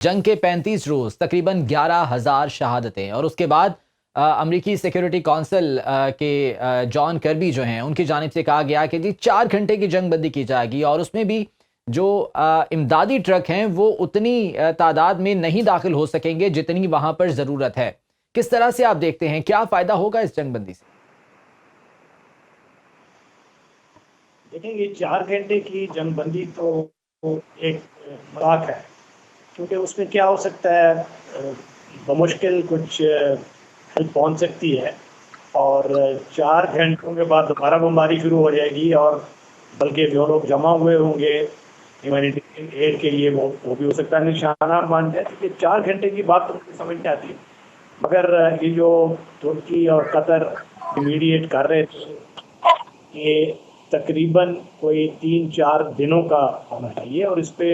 जंग के 35 रोज तकरीबन 11,000 शहादतें और उसके बाद अमरीकी सिक्योरिटी काउंसिल के जॉन कर्बी जो हैं उनकी जानिब से कहा गया कि जी 4 घंटे की जंग बंदी की जाएगी और उसमें भी जो इमदादी ट्रक हैं वो उतनी तादाद में नहीं दाखिल हो सकेंगे जितनी वहां पर ज़रूरत है। किस तरह से आप देखते हैं, क्या फ़ायदा होगा इस जंग बंदी से? देखिए, ये 4 घंटे की जंग बंदी तो एक मजाक है, क्योंकि उसमें क्या हो सकता है, बमुश्किल कुछ हेल्प पहुंच सकती है और 4 घंटों के बाद दोबारा बमबारी शुरू हो जाएगी और बल्कि जो लोग जमा हुए होंगे ह्यूमैनिटेरियन एड के लिए वो भी हो सकता है निशाना मान जाए। क्योंकि 4 घंटे की बात तो मुझे समझ नहीं आती, मगर ये जो तुर्की और कतर इमीडिएट कर रहे थे, ये तकरीबन कोई 3-4 दिनों का होना चाहिए और इस पे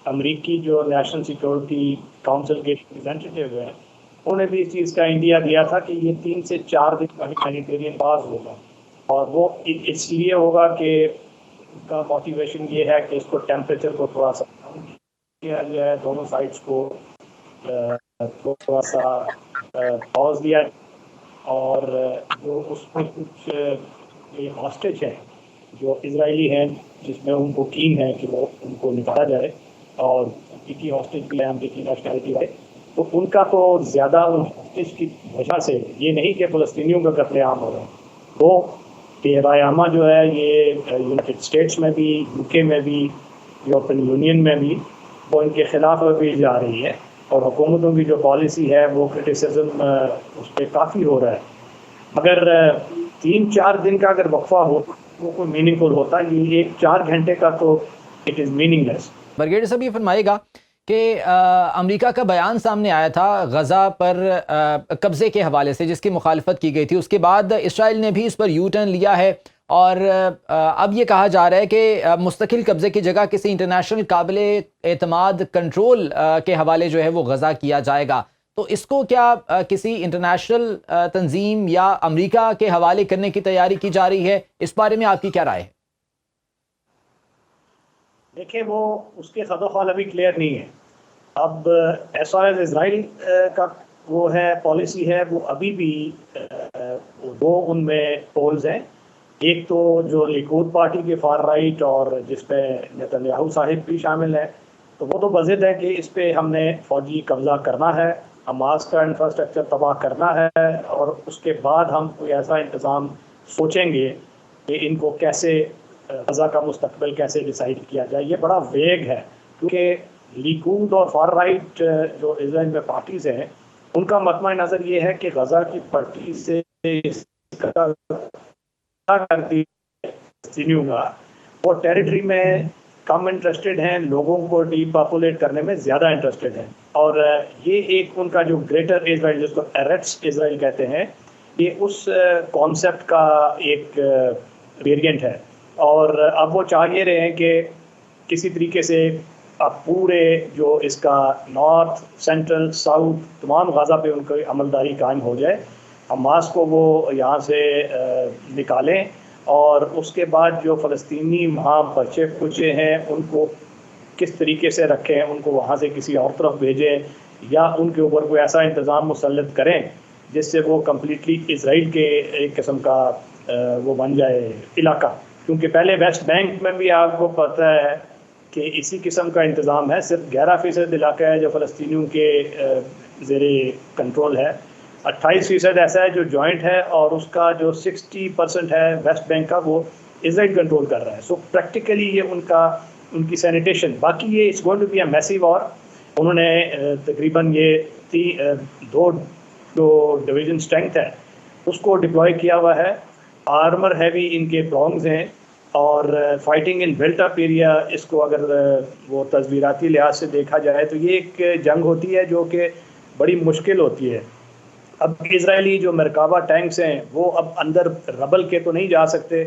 अमरीकी जो नेशनल सिक्योरिटी काउंसिल के रिप्रेजेंटेटिव हैं उन्होंने भी इस चीज़ का इंडिया दिया था कि ये 3 से 4 दिन का ह्यूमैनिटेरियन पास होगा और वो इसलिए होगा कि उनका मोटिवेशन ये है कि इसको टेम्परेचर को थोड़ा सा कम किया जाए, दोनों साइड्स को थोड़ा सा पॉज दिया और जो उसमें कुछ ये हॉस्टेज हैं जो इजरायली हैं जिसमें उनको कीन है कि वो उनको निकाला जाए और अमरीकी हॉस्टेज भी है, अमरीकी नेशनलिटी है, तो उनका तो ज़्यादा उन हॉस्टेज की वजह से ये नहीं कि फ़लस्तीनियों का कत्लेआम हो रहा है, वो पेरायामा जो है ये यूनाइटेड स्टेट्स में भी, यूके में भी, यूरोपियन यूनियन में भी वो इनके खिलाफ भी जा रही है और हुकूमतों की जो पॉलिसी है वो क्रिटिसिज्म उस पर काफ़ी हो रहा है। मगर 3-4 दिन का अगर वक्फा हो वो कोई मीनिंगफुल होता, ये एक 4 घंटे का तो इट इज़ मीनिंगलेस। ब्रिगेडियर साहब ये फरमाइएगा कि अमेरिका का बयान सामने आया था गज़ा पर कब्ज़े के हवाले से जिसकी मुखालफत की गई थी, उसके बाद इसराइल ने भी इस पर यू टर्न लिया है और अब ये कहा जा रहा है कि मुस्तकिल कब्ज़े की जगह किसी इंटरनेशनल काबिल एतमाद कंट्रोल के हवाले जो है वो गज़ा किया जाएगा। तो इसको क्या किसी इंटरनेशनल तंजीम या अमेरिका के हवाले करने की तैयारी की जा रही है? इस बारे में आपकी क्या राय है? देखिए, वो उसके ख़ाल अभी क्लियर नहीं है। अब एज फार एज इसराइल का वो है पॉलिसी है, वो अभी भी दो उनमें पोल्स हैं। एक तो जो लिकूद पार्टी के फार राइट और जिसपे नेतन्याहू साहिब भी शामिल है, तो वो तो बज़िद है कि इस पे हमने फ़ौजी कब्ज़ा करना है, हमास का इंफ्रास्ट्रक्चर तबाह करना है और उसके बाद हम कोई ऐसा इंतज़ाम सोचेंगे कि इनको कैसे गज़ा का मुस्तकबिल कैसे डिसाइड किया जाए। ये बड़ा वेग है क्योंकि लिकूद और फार राइट जो इजराइल में पार्टीज़ हैं उनका मतमा नज़र ये है कि गज़ा की पट्टी से करती वो टेरिटरी में कम इंटरेस्टेड हैं, लोगों को डीपॉपुलेट करने में ज़्यादा इंटरेस्टेड हैं और ये एक उनका जो ग्रेटर इजराइल जिसको एरेट्स इजराइल कहते हैं, ये उस कॉन्सेप्ट का एक वेरिएंट है और अब वो चाह ये रहे हैं कि किसी तरीके से अब पूरे जो इसका नॉर्थ, सेंट्रल, साउथ तमाम गज़ा पे उनकी अमलदारी कायम हो जाए, हमास को वो यहाँ से निकालें और उसके बाद जो फ़लस्तीनी वहाँ बचे खुचे हैं उनको किस तरीके से रखें, उनको वहाँ से किसी और तरफ भेजें या उनके ऊपर कोई ऐसा इंतज़ाम मुसल्लत करें जिससे वो कम्प्लीटली इजराइल के एक किस्म का वो बन जाए इलाका। क्योंकि पहले वेस्ट बैंक में भी आपको पता है कि इसी किस्म का इंतज़ाम है, सिर्फ 11% इलाका है जो फ़लस्तीनियों के ज़ेरे कंट्रोल है, 28% ऐसा है जो जॉइंट है और उसका जो 60% है वेस्ट बैंक का वो इजराइल कंट्रोल कर रहा है। सो प्रैक्टिकली ये उनकी सैनिटेशन, बाकी ये it's going to be a massive war. उन्होंने तकरीबन ये 2 जो डिवीज़न स्ट्रेंथ है उसको डिप्लॉय किया हुआ है, आर्मर हैवी इनके प्रॉन्ग्स हैं और fighting in built up area, इसको अगर वो तस्वीराती लिहाज से देखा जाए तो ये एक जंग होती है जो कि बड़ी मुश्किल होती है। अब इजरायली जो मरकाबा टैंक्स हैं वो अब अंदर रबल के तो नहीं जा सकते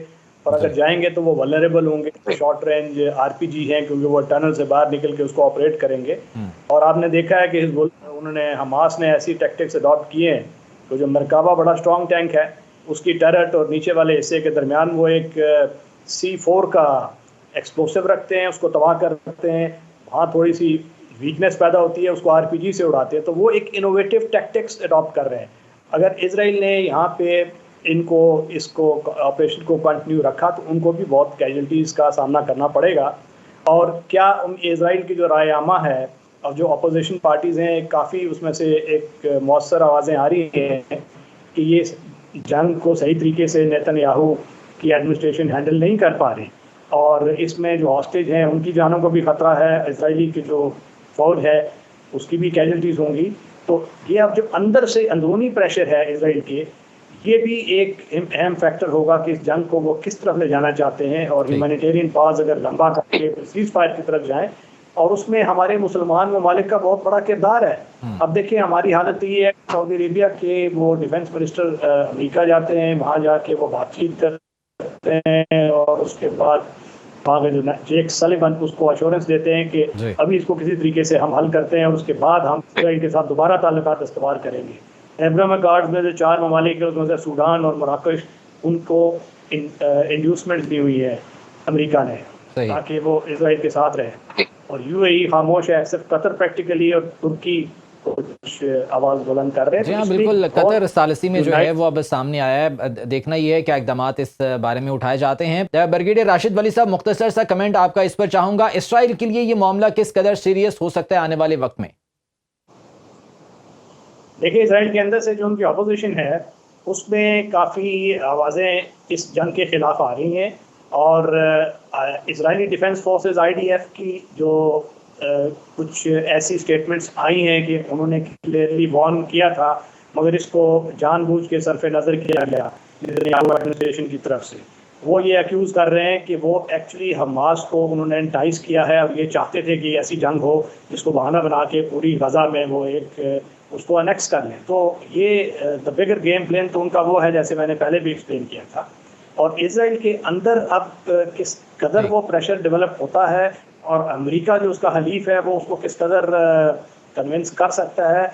और अगर जाएंगे तो वो वल्नरेबल होंगे, शॉर्ट रेंज आरपीजी हैं क्योंकि वो टनल से बाहर निकल के उसको ऑपरेट करेंगे। और आपने देखा है कि उन्होंने हमास ने ऐसी टैक्टिक्स अडॉप्ट किए हैं, तो जो मरकाबा बड़ा स्ट्रॉन्ग टैंक है उसकी टरट और नीचे वाले हिस्से के दरमियान वो एक C4 का एक्सप्लोसिव रखते हैं, उसको तबाह करते हैं, वहाँ थोड़ी सी वीकनेस पैदा होती है उसको आरपीजी से उड़ाते हैं, तो वो एक इनोवेटिव टैक्टिक्स अडॉप्ट कर रहे हैं। अगर इजराइल ने यहाँ पे इसको ऑपरेशन को कंटिन्यू रखा तो उनको भी बहुत कैजुअल्टीज़ का सामना करना पड़ेगा। और क्या इजराइल की जो रायनामा है और जो अपोजिशन पार्टीज़ हैं, काफ़ी उसमें से एक मौसर आवाज़ें आ रही हैं कि ये जंग को सही तरीके से नेतन्याहू की एडमिनिस्ट्रेशन हैंडल नहीं कर पा रही, और इसमें जो हॉस्टेज हैं उनकी जानों को भी खतरा है, इजरायली की जो फौज है उसकी भी कैजुअल्टीज़ होंगी। तो ये अब जो अंदर से अंदरूनी प्रेशर है इजराइल के, ये भी एक अहम फैक्टर होगा कि इस जंग को वो किस तरफ ले जाना चाहते हैं। और ह्यूमैनिटेरियन पॉज अगर लंबा करके सीज फायर की तरफ जाएं, और उसमें हमारे मुसलमान ममालिक का बहुत बड़ा किरदार है। अब देखिए हमारी हालत ये है, सऊदी अरेबिया के वो डिफेंस मिनिस्टर अमेरिका जाते हैं, वहाँ जाके वो बातचीत करते हैं और उसके बाद वहाँ के जो जेक सलिवन उसको अश्योरेंस देते हैं कि अभी इसको किसी तरीके से हम हल करते हैं और उसके बाद हम इसराइल के साथ दोबारा ताल्लुकात इस्तेमाल करेंगे। एब्राहम अकॉर्ड्स में जो 4 ममालिक है उसमें से सूडान और मोरक्को, उनको इंड्यूसमेंट दी हुई है अमेरिका ने ताकि वो इजराइल के साथ रहे, और यूएई खामोश है, सिर्फ कतर प्रैक्टिकली और तुर्की कुछ आवाज़ बुलंद कर रहे हैं। जी हाँ, बिल्कुल। कतर सालिसी में जो है वो अब सामने आया है, देखना ये है क्या इकदाम इस बारे में उठाए जाते हैं। ब्रिगेडियर राशिद वली साहब, मुख्तसर सा कमेंट आपका इस पर चाहूँगा, इसराइल के लिए ये मामला किस कदर सीरियस हो सकता है आने वाले वक्त में? देखिए, इसराइल के अंदर से जो उनकी अपोजिशन है उसमें काफ़ी आवाज़ें इस जंग के खिलाफ आ रही हैं, और इजरायली डिफेंस फोर्सेस IDF की जो कुछ ऐसी स्टेटमेंट्स आई हैं कि उन्होंने क्लियरली वार्न किया था, मगर इसको जानबूझ के सरफ नज़र किया गया एडमिनिस्ट्रेशन की तरफ से। वो ये एक्यूज़ कर रहे हैं कि वो एक्चुअली हमास को उन्होंने एंटाइज किया है, और ये चाहते थे कि ऐसी जंग हो जिसको बहाना बना के पूरी गज़ा में वो एक उसको अनेक्स कर लें। तो ये द बिगर गेम प्लान तो उनका वो है, जैसे मैंने पहले भी एक्सप्लेन किया था। और इजराइल के अंदर अब किस कदर वो प्रेशर डेवलप होता है, और अमेरिका जो उसका हलीफ है वो उसको किस कदर कन्विंस कर सकता है,